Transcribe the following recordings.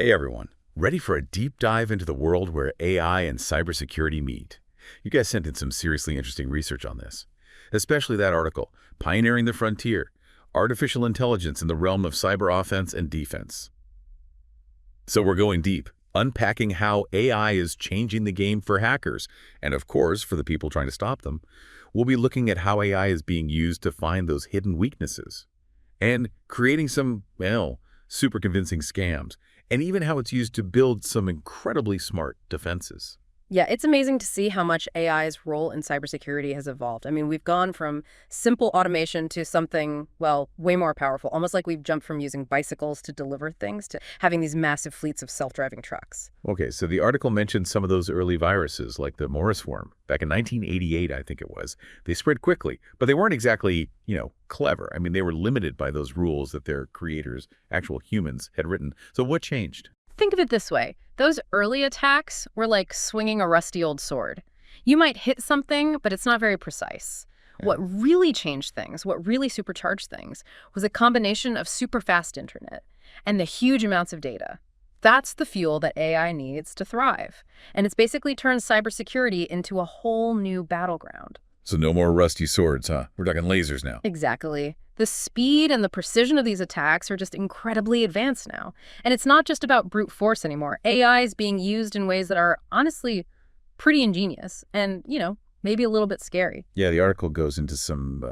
Hey everyone, ready for a deep dive into the world where AI and cybersecurity meet? You guys sent in some seriously interesting research on this, especially that article, Pioneering the Frontier, Artificial Intelligence in the Realm of Cyber Offense and Defense. So we're going deep, unpacking how AI is changing the game for hackers, and of course, for the people trying to stop them. We'll be looking at how AI is being used to find those hidden weaknesses, and creating some, super convincing scams, and even how it's used to build some incredibly smart defenses. Yeah, it's amazing to see how much AI's role in cybersecurity has evolved. I mean, we've gone from simple automation to something, well, way more powerful, almost like we've jumped from using bicycles to deliver things to having these massive fleets of self-driving trucks. Okay, so the article mentioned some of those early viruses, like the Morris worm. Back in 1988, I think it was. They spread quickly, but they weren't exactly, clever. I mean, they were limited by those rules that their creators, actual humans, had written. So what changed? Think of it this way. Those early attacks were like swinging a rusty old sword. You might hit something, but it's not very precise. Yeah. What really changed things, what really supercharged things, was a combination of super fast internet and the huge amounts of data. That's the fuel that AI needs to thrive. And it's basically turned cybersecurity into a whole new battleground. So no more rusty swords, huh? We're talking lasers now. Exactly. The speed and the precision of these attacks are just incredibly advanced now. And it's not just about brute force anymore. AI is being used in ways that are honestly pretty ingenious and, maybe a little bit scary. Yeah, the article goes into some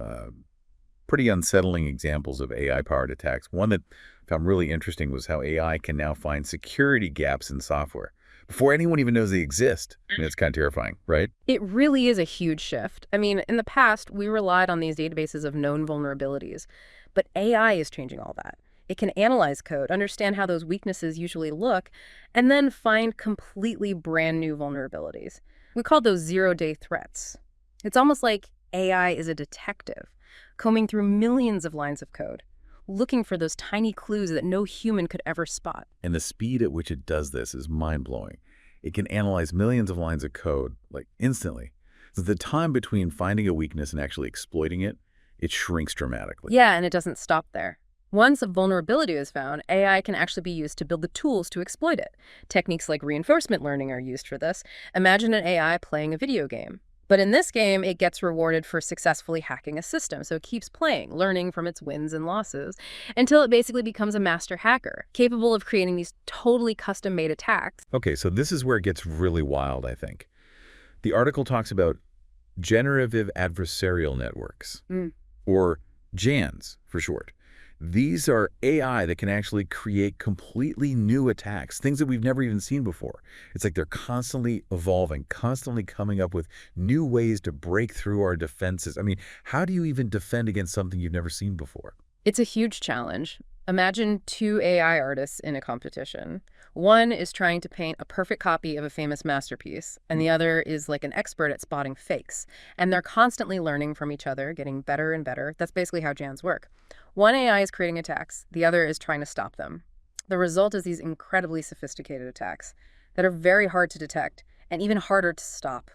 pretty unsettling examples of AI-powered attacks. One that I found really interesting was how AI can now find security gaps in software before anyone even knows they exist. I mean, it's kind of terrifying, right? It really is a huge shift. I mean, in the past, we relied on these databases of known vulnerabilities, but AI is changing all that. It can analyze code, understand how those weaknesses usually look, and then find completely brand new vulnerabilities. We call those zero-day threats. It's almost like AI is a detective, combing through millions of lines of code, looking for those tiny clues that no human could ever spot. And the speed at which it does this is mind-blowing. It can analyze millions of lines of code, instantly. So the time between finding a weakness and actually exploiting it, it shrinks dramatically. Yeah, and it doesn't stop there. Once a vulnerability is found, AI can actually be used to build the tools to exploit it. Techniques like reinforcement learning are used for this. Imagine an AI playing a video game. But in this game, it gets rewarded for successfully hacking a system. So it keeps playing, learning from its wins and losses, until it basically becomes a master hacker, capable of creating these totally custom-made attacks. Okay, so this is where it gets really wild, I think. The article talks about generative adversarial networks, or GANs for short. These are AI that can actually create completely new attacks, things that we've never even seen before. It's like they're constantly evolving, constantly coming up with new ways to break through our defenses. I mean, how do you even defend against something you've never seen before? It's a huge challenge. Imagine two AI artists in a competition. One is trying to paint a perfect copy of a famous masterpiece, and the other is like an expert at spotting fakes. And they're constantly learning from each other, getting better and better. That's basically how GANs work. One AI is creating attacks, the other is trying to stop them. The result is these incredibly sophisticated attacks that are very hard to detect and even harder to stop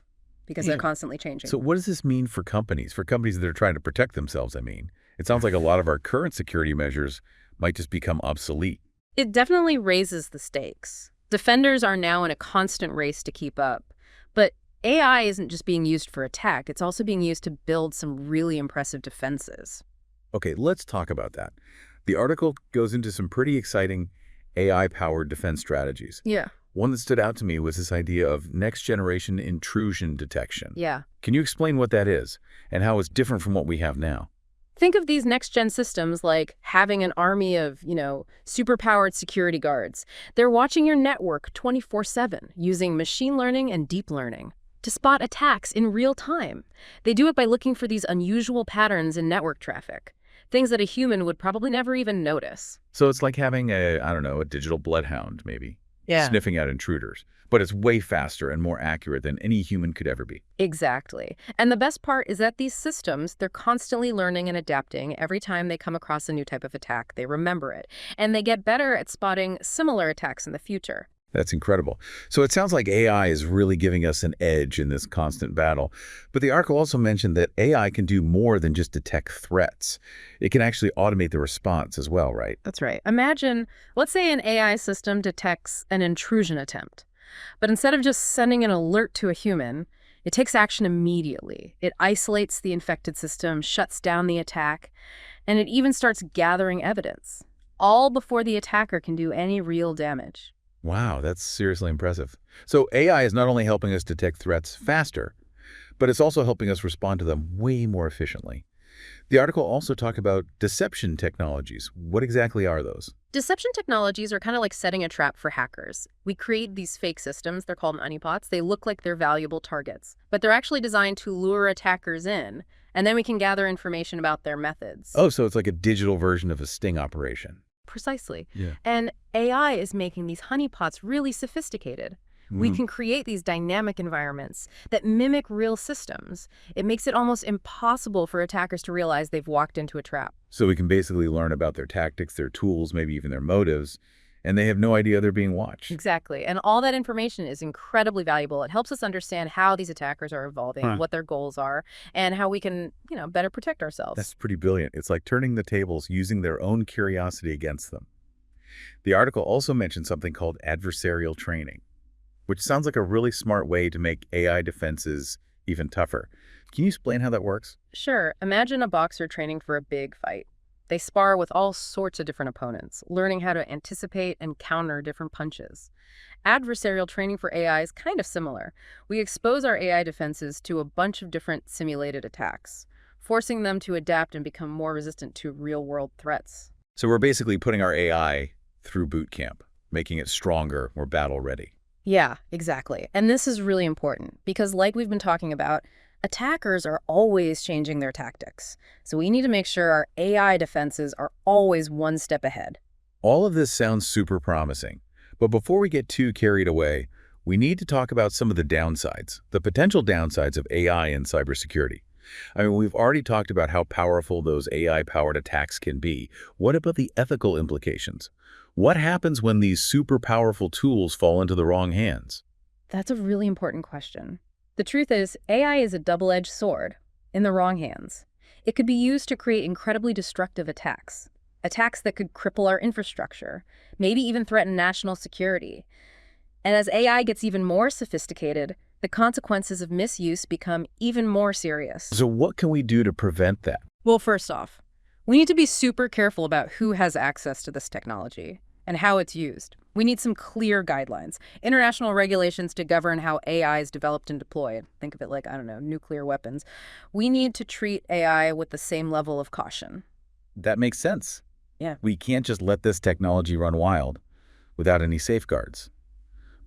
because they're constantly changing. So what does this mean for companies that are trying to protect themselves, I mean? It sounds like a lot of our current security measures might just become obsolete. It definitely raises the stakes. Defenders are now in a constant race to keep up. But AI isn't just being used for attack, it's also being used to build some really impressive defenses. Okay, let's talk about that. The article goes into some pretty exciting AI-powered defense strategies. Yeah. One that stood out to me was this idea of next-generation intrusion detection. Yeah. Can you explain what that is and how it's different from what we have now? Think of these next-gen systems like having an army of, super-powered security guards. They're watching your network 24/7 using machine learning and deep learning to spot attacks in real time. They do it by looking for these unusual patterns in network traffic, things that a human would probably never even notice. So it's like having a digital bloodhound, maybe, Yeah. sniffing out intruders. But it's way faster and more accurate than any human could ever be. Exactly. And the best part is that these systems, they're constantly learning and adapting. Every time they come across a new type of attack, they remember it. And they get better at spotting similar attacks in the future. That's incredible. So it sounds like AI is really giving us an edge in this constant battle. But the article also mentioned that AI can do more than just detect threats. It can actually automate the response as well, right? That's right. Imagine, let's say an AI system detects an intrusion attempt, but instead of just sending an alert to a human, it takes action immediately. It isolates the infected system, shuts down the attack, and it even starts gathering evidence, all before the attacker can do any real damage. Wow, that's seriously impressive. So AI is not only helping us detect threats faster, but it's also helping us respond to them way more efficiently. The article also talked about deception technologies. What exactly are those? Deception technologies are kind of like setting a trap for hackers. We create these fake systems, they're called honeypots. They look like they're valuable targets, but they're actually designed to lure attackers in, and then we can gather information about their methods. Oh, so it's like a digital version of a sting operation. Precisely. Yeah. And AI is making these honeypots really sophisticated. We Mm. can create these dynamic environments that mimic real systems. It makes it almost impossible for attackers to realize they've walked into a trap. So we can basically learn about their tactics, their tools, maybe even their motives, and they have no idea they're being watched. Exactly. And all that information is incredibly valuable. It helps us understand how these attackers are evolving, Huh. what their goals are, and how we can, better protect ourselves. That's pretty brilliant. It's like turning the tables using their own curiosity against them. The article also mentioned something called adversarial training, which sounds like a really smart way to make AI defenses even tougher. Can you explain how that works? Sure. Imagine a boxer training for a big fight. They spar with all sorts of different opponents, learning how to anticipate and counter different punches. Adversarial training for AI is kind of similar. We expose our AI defenses to a bunch of different simulated attacks, forcing them to adapt and become more resistant to real-world threats. So we're basically putting our AI through boot camp, making it stronger, more battle ready. Yeah, exactly. And this is really important because, like we've been talking about, attackers are always changing their tactics. So we need to make sure our AI defenses are always one step ahead. All of this sounds super promising, but before we get too carried away, we need to talk about some of the downsides, the potential downsides of AI and cybersecurity. I mean, we've already talked about how powerful those AI-powered attacks can be. What about the ethical implications? What happens when these super powerful tools fall into the wrong hands? That's a really important question. The truth is, AI is a double-edged sword in the wrong hands. It could be used to create incredibly destructive attacks that could cripple our infrastructure, maybe even threaten national security. And as AI gets even more sophisticated, the consequences of misuse become even more serious. So what can we do to prevent that? Well, first off, we need to be super careful about who has access to this technology and how it's used. We need some clear guidelines, international regulations to govern how AI is developed and deployed. Think of it like, I don't know, nuclear weapons. We need to treat AI with the same level of caution. That makes sense. Yeah. We can't just let this technology run wild without any safeguards.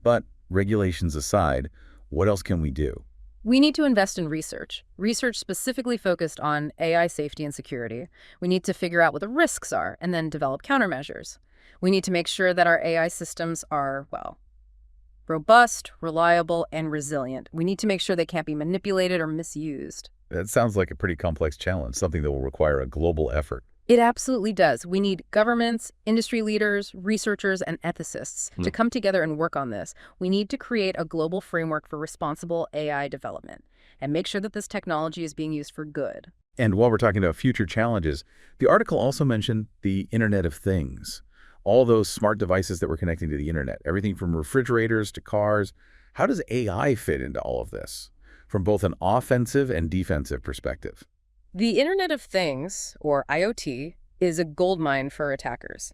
But regulations aside, what else can we do? We need to invest in research specifically focused on AI safety and security. We need to figure out what the risks are and then develop countermeasures. We need to make sure that our AI systems are, well, robust, reliable, and resilient. We need to make sure they can't be manipulated or misused. That sounds like a pretty complex challenge, something that will require a global effort. It absolutely does. We need governments, industry leaders, researchers, and ethicists to come together and work on this. We need to create a global framework for responsible AI development and make sure that this technology is being used for good. And while we're talking about future challenges, the article also mentioned the Internet of Things. All those smart devices that we're connecting to the internet, everything from refrigerators to cars. How does AI fit into all of this from both an offensive and defensive perspective? The Internet of Things, or IoT, is a goldmine for attackers.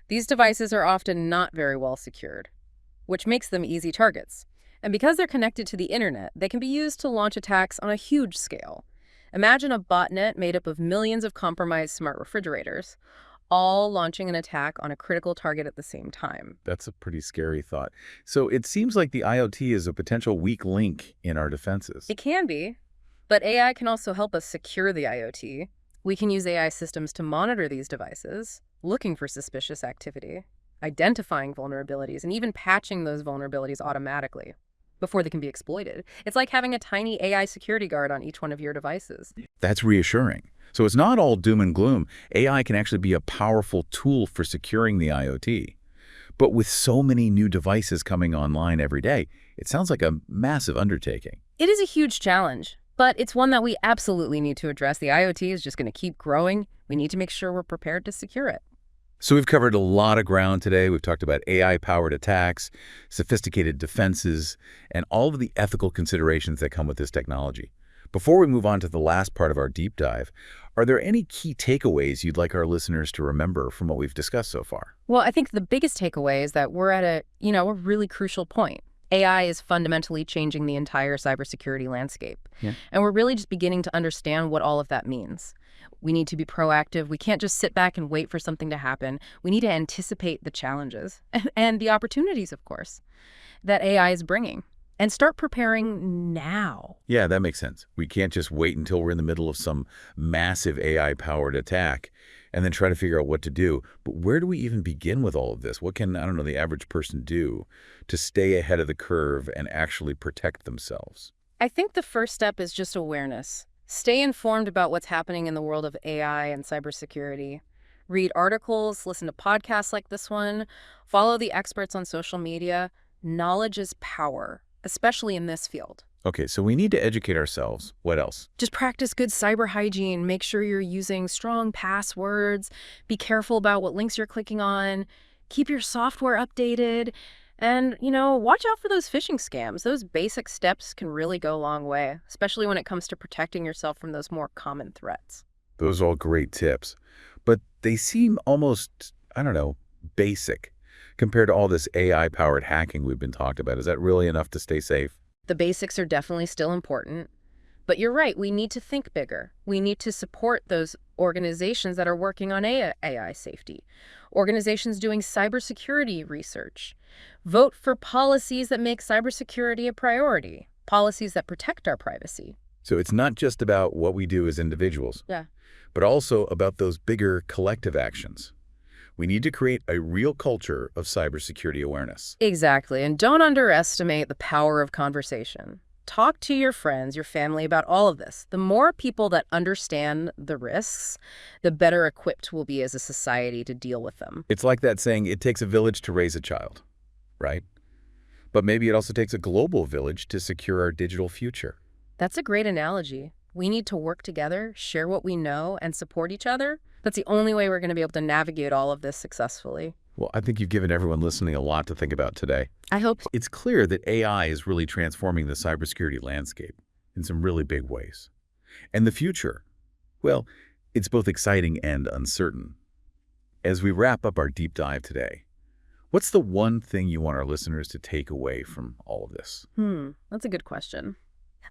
These devices are often not very well secured, which makes them easy targets. And because they're connected to the internet, they can be used to launch attacks on a huge scale. Imagine a botnet made up of millions of compromised smart refrigerators, all launching an attack on a critical target at the same time. That's a pretty scary thought. So it seems like the IoT is a potential weak link in our defenses. It can be, but AI can also help us secure the IoT. We can use AI systems to monitor these devices, looking for suspicious activity, identifying vulnerabilities, and even patching those vulnerabilities automatically before they can be exploited. It's like having a tiny AI security guard on each one of your devices. That's reassuring. So it's not all doom and gloom. AI can actually be a powerful tool for securing the IoT. But with so many new devices coming online every day, it sounds like a massive undertaking. It is a huge challenge, but it's one that we absolutely need to address. The IoT is just going to keep growing. We need to make sure we're prepared to secure it. So we've covered a lot of ground today. We've talked about AI-powered attacks, sophisticated defenses, and all of the ethical considerations that come with this technology. Before we move on to the last part of our deep dive, are there any key takeaways you'd like our listeners to remember from what we've discussed so far? Well, I think the biggest takeaway is that we're at a really crucial point. AI is fundamentally changing the entire cybersecurity landscape. Yeah. And we're really just beginning to understand what all of that means. We need to be proactive. We can't just sit back and wait for something to happen. We need to anticipate the challenges and the opportunities, of course, that AI is bringing and start preparing now. Yeah, that makes sense. We can't just wait until we're in the middle of some massive AI-powered attack and then try to figure out what to do. But where do we even begin with all of this? What can, I don't know, the average person do to stay ahead of the curve and actually protect themselves? I think the first step is just awareness. Stay informed about what's happening in the world of AI and cybersecurity. Read articles, listen to podcasts like this one, follow the experts on social media. Knowledge is power, especially in this field. Okay, so we need to educate ourselves. What else? Just practice good cyber hygiene. Make sure you're using strong passwords. Be careful about what links you're clicking on. Keep your software updated. And, watch out for those phishing scams. Those basic steps can really go a long way, especially when it comes to protecting yourself from those more common threats. Those are all great tips. But they seem almost, I don't know, basic compared to all this AI-powered hacking we've been talking about. Is that really enough to stay safe? The basics are definitely still important. But you're right, we need to think bigger. We need to support those organizations that are working on AI safety, organizations doing cybersecurity research. Vote for policies that make cybersecurity a priority, policies that protect our privacy. So it's not just about what we do as individuals, Yeah. but also about those bigger collective actions. We need to create a real culture of cybersecurity awareness. Exactly, and don't underestimate the power of conversation. Talk to your friends, your family about all of this. The more people that understand the risks, the better equipped we'll be as a society to deal with them. It's like that saying, it takes a village to raise a child, right? But maybe it also takes a global village to secure our digital future. That's a great analogy. We need to work together, share what we know, and support each other. That's the only way we're going to be able to navigate all of this successfully. Well, I think you've given everyone listening a lot to think about today. I hope. It's clear that AI is really transforming the cybersecurity landscape in some really big ways. And the future, well, it's both exciting and uncertain. As we wrap up our deep dive today, what's the one thing you want our listeners to take away from all of this? That's a good question.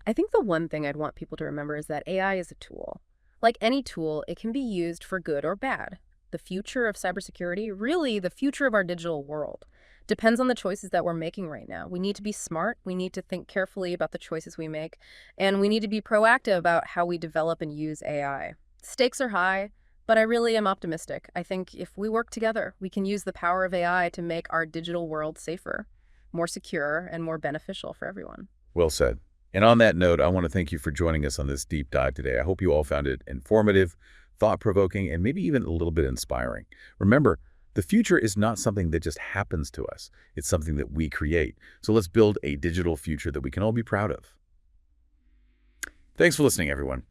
I think the one thing I'd want people to remember is that AI is a tool. Like any tool, it can be used for good or bad. The future of cybersecurity, really the future of our digital world, depends on the choices that we're making right now. We need to be smart, we need to think carefully about the choices we make, and we need to be proactive about how we develop and use AI. Stakes are high, but I really am optimistic. I think if we work together, we can use the power of AI to make our digital world safer, more secure, and more beneficial for everyone. Well said. And on that note, I want to thank you for joining us on this deep dive today. I hope you all found it informative, thought-provoking, and maybe even a little bit inspiring. Remember, the future is not something that just happens to us. It's something that we create. So let's build a digital future that we can all be proud of. Thanks for listening, everyone.